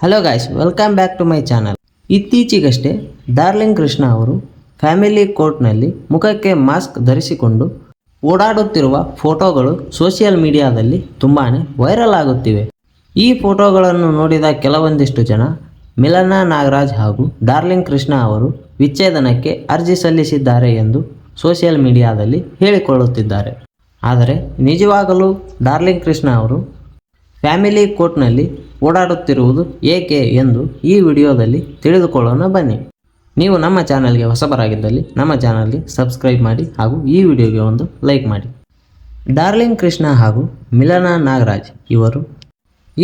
Hello guys, welcome back to my channel. ಇತ್ತೀಚೆಗಷ್ಟೇ Darling Krishna ಅವರು family ಕೋರ್ಟ್ನಲ್ಲಿ ಮುಖಕ್ಕೆ ಮಾಸ್ಕ್ ಧರಿಸಿಕೊಂಡು ಓಡಾಡುತ್ತಿರುವ ಫೋಟೋಗಳು ಸೋಷಿಯಲ್ ಮೀಡಿಯಾದಲ್ಲಿ ತುಂಬಾ ವೈರಲ್ ಆಗುತ್ತಿವೆ. ಈ ಫೋಟೋಗಳನ್ನು ನೋಡಿದ ಕೆಲವೊಂದಿಷ್ಟು ಜನ ಮಿಲನಾ ನಾಗರಾಜ್ ಹಾಗೂ ಡಾರ್ಲಿಂಗ್ ಕೃಷ್ಣ ಅವರು ವಿಚ್ಛೇದನಕ್ಕೆ ಅರ್ಜಿ ಸಲ್ಲಿಸಿದ್ದಾರೆ ಎಂದು ಸೋಷಿಯಲ್ ಮೀಡಿಯಾದಲ್ಲಿ ಹೇಳಿಕೊಳ್ಳುತ್ತಿದ್ದಾರೆ. ಆದರೆ ನಿಜವಾಗಲೂ ಡಾರ್ಲಿಂಗ್ ಕೃಷ್ಣ ಅವರು ಫ್ಯಾಮಿಲಿ ಕೋರ್ಟ್ನಲ್ಲಿ ಓಡಾಡುತ್ತಿರುವುದು ಏಕೆ ಎಂದು ಈ ವಿಡಿಯೋದಲ್ಲಿ ತಿಳಿದುಕೊಳ್ಳೋಣ ಬನ್ನಿ. ನೀವು ನಮ್ಮ ಚಾನಲ್ಗೆ ಹೊಸಬರಾಗಿದ್ದಲ್ಲಿ ನಮ್ಮ ಚಾನಲ್ಗೆ ಸಬ್ಸ್ಕ್ರೈಬ್ ಮಾಡಿ ಹಾಗೂ ಈ ವಿಡಿಯೋಗೆ ಒಂದು ಲೈಕ್ ಮಾಡಿ. ಡಾರ್ಲಿಂಗ್ ಕೃಷ್ಣ ಹಾಗೂ ಮಿಲನಾ ನಾಗರಾಜ್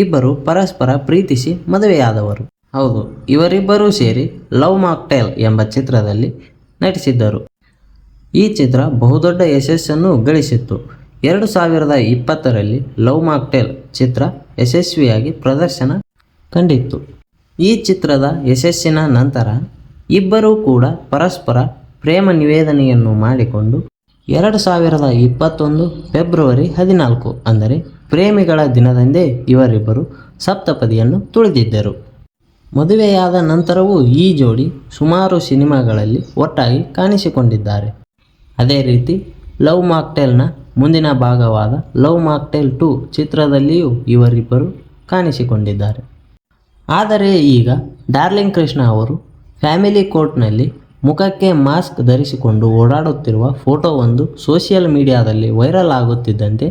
ಇಬ್ಬರು ಪರಸ್ಪರ ಪ್ರೀತಿಸಿ ಮದುವೆಯಾದವರು. ಹೌದು, ಇವರಿಬ್ಬರೂ ಸೇರಿ ಲವ್ ಮಾಕ್ಟೇಲ್ ಎಂಬ ಚಿತ್ರದಲ್ಲಿ ನಟಿಸಿದ್ದರು. ಈ ಚಿತ್ರ ಬಹುದೊಡ್ಡ ಯಶಸ್ಸನ್ನು ಗಳಿಸಿತ್ತು. 2020ರಲ್ಲಿ ಲವ್ ಮಾಕ್ಟೇಲ್ ಚಿತ್ರ ಯಶಸ್ವಿಯಾಗಿ ಪ್ರದರ್ಶನ ಕಂಡಿತ್ತು. ಈ ಚಿತ್ರದ ಯಶಸ್ಸಿನ ನಂತರ ಇಬ್ಬರೂ ಕೂಡ ಪರಸ್ಪರ ಪ್ರೇಮ ನಿವೇದನೆಯನ್ನು ಮಾಡಿಕೊಂಡು 2021 ಫೆಬ್ರವರಿ 14 ಅಂದರೆ ಪ್ರೇಮಿಗಳ ದಿನದಂದೇ ಇವರಿಬ್ಬರು ಸಪ್ತಪದಿಯನ್ನು ತುಳಿದಿದ್ದರು. ಮದುವೆಯಾದ ನಂತರವೂ ಈ ಜೋಡಿ ಸುಮಾರು ಸಿನಿಮಾಗಳಲ್ಲಿ ಒಟ್ಟಾಗಿ ಕಾಣಿಸಿಕೊಂಡಿದ್ದಾರೆ. ಅದೇ ರೀತಿ ಲವ್ ಮಾಕ್ಟೇಲ್ನ ಮುಂದಿನ ಭಾಗವಾದ ಲವ್ ಮಾಕ್ಟೇಲ್ 2 ಚಿತ್ರದಲ್ಲಿಯೂ ಇವರಿಬ್ಬರು ಕಾಣಿಸಿಕೊಂಡಿದ್ದಾರೆ. ಆದರೆ ಈಗ ಡಾರ್ಲಿಂಗ್ ಕೃಷ್ಣ ಅವರು ಫ್ಯಾಮಿಲಿ ಕೋರ್ಟ್ನಲ್ಲಿ ಮುಖಕ್ಕೆ ಮಾಸ್ಕ್ ಧರಿಸಿಕೊಂಡು ಓಡಾಡುತ್ತಿರುವ ಫೋಟೋವೊಂದು ಸೋಷಿಯಲ್ ಮೀಡಿಯಾದಲ್ಲಿ ವೈರಲ್ ಆಗುತ್ತಿದ್ದಂತೆ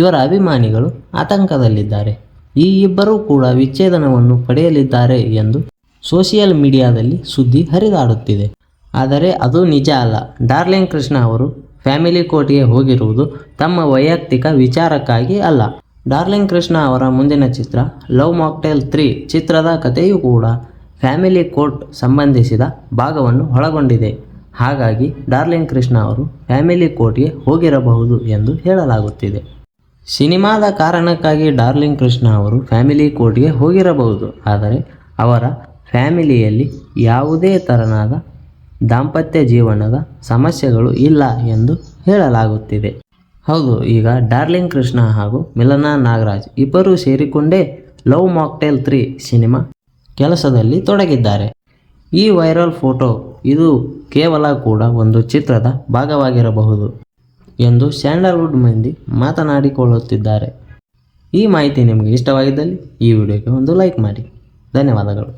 ಇವರ ಅಭಿಮಾನಿಗಳು ಆತಂಕದಲ್ಲಿದ್ದಾರೆ. ಈ ಇಬ್ಬರೂ ಕೂಡ ವಿಚ್ಛೇದನವನ್ನು ಪಡೆಯಲಿದ್ದಾರೆ ಎಂದು ಸೋಷಿಯಲ್ ಮೀಡಿಯಾದಲ್ಲಿ ಸುದ್ದಿ ಹರಿದಾಡುತ್ತಿದೆ. ಆದರೆ ಅದು ನಿಜ ಅಲ್ಲ. ಡಾರ್ಲಿಂಗ್ ಕೃಷ್ಣ ಅವರು ಫ್ಯಾಮಿಲಿ ಕೋರ್ಟ್ಗೆ ಹೋಗಿರುವುದು ತಮ್ಮ ವೈಯಕ್ತಿಕ ವಿಚಾರಕ್ಕಾಗಿ ಅಲ್ಲ. ಡಾರ್ಲಿಂಗ್ ಕೃಷ್ಣ ಅವರ ಮುಂದಿನ ಚಿತ್ರ ಲವ್ ಮಾಕ್ಟೇಲ್ 3 ಚಿತ್ರದ ಕಥೆಯೂ ಕೂಡ ಫ್ಯಾಮಿಲಿ ಕೋರ್ಟ್ ಸಂಬಂಧಿಸಿದ ಭಾಗವನ್ನು ಒಳಗೊಂಡಿದೆ. ಹಾಗಾಗಿ ಡಾರ್ಲಿಂಗ್ ಕೃಷ್ಣ ಅವರು ಫ್ಯಾಮಿಲಿ ಕೋರ್ಟ್ಗೆ ಹೋಗಿರಬಹುದು ಎಂದು ಹೇಳಲಾಗುತ್ತಿದೆ. ಸಿನಿಮಾದ ಕಾರಣಕ್ಕಾಗಿ ಡಾರ್ಲಿಂಗ್ ಕೃಷ್ಣ ಅವರು ಫ್ಯಾಮಿಲಿ ಕೋರ್ಟ್ಗೆ ಹೋಗಿರಬಹುದು. ಆದರೆ ಅವರ ಫ್ಯಾಮಿಲಿಯಲ್ಲಿ ಯಾವುದೇ ತೆರನಾದ ದಾಂಪತ್ಯ ಜೀವನದ ಸಮಸ್ಯೆಗಳು ಇಲ್ಲ ಎಂದು ಹೇಳಲಾಗುತ್ತಿದೆ. ಹೌದು, ಈಗ ಡಾರ್ಲಿಂಗ್ ಕೃಷ್ಣ ಹಾಗೂ ಮಿಲನಾ ನಾಗರಾಜ್ ಇಬ್ಬರೂ ಸೇರಿಕೊಂಡೇ ಲವ್ ಮಾಕ್ಟೇಲ್ 3 ಸಿನಿಮಾ ಕೆಲಸದಲ್ಲಿ ತೊಡಗಿದ್ದಾರೆ. ಈ ವೈರಲ್ ಫೋಟೋ ಇದು ಕೇವಲ ಕೂಡ ಒಂದು ಚಿತ್ರದ ಭಾಗವಾಗಿರಬಹುದು ಎಂದು ಸ್ಯಾಂಡಲ್ವುಡ್ ಮಂದಿ ಮಾತನಾಡಿಕೊಳ್ಳುತ್ತಿದ್ದಾರೆ. ಈ ಮಾಹಿತಿ ನಿಮಗೆ ಇಷ್ಟವಾಗಿದ್ದಲ್ಲಿ ಈ ವಿಡಿಯೋಗೆ ಒಂದು ಲೈಕ್ ಮಾಡಿ. ಧನ್ಯವಾದಗಳು.